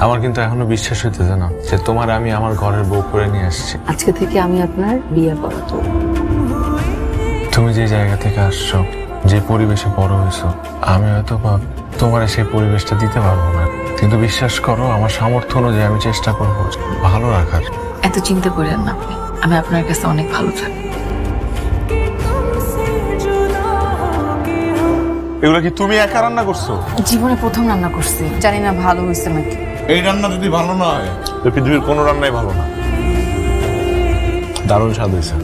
আমার কিন্তু এখনো বিশ্বাস হইতেছে না যে তোমার আমি আমার ঘরের বউ করে নিয়ে আসছি। আজকে থেকে আমি আপনার বিয়ে করাবো। তুমি যে জায়গা থেকে আসছো, যে পরিবেশে বড় হয়েছো, আমি হয়তো বা তোমার সেই পরিবেশটা দিতে পারবো না, কিন্তু বিশ্বাস করো আমার সামর্থ্য অনুযায়ী আমি চেষ্টা করবো ভালো রাখার। এত চিন্তা করেন না আপনি, আমি আপনার কাছে অনেক ভালো থাকি। এগুলো কি তুমি একা রান্না করছো? জীবনে প্রথম রান্না করছি, জানি না ভালো হয়েছে নাকি। এই রান্না যদি ভালো না হয় তো পৃথিবীর কোনো রান্নাই ভালো না। দারুণ স্বাদ হয়েছে।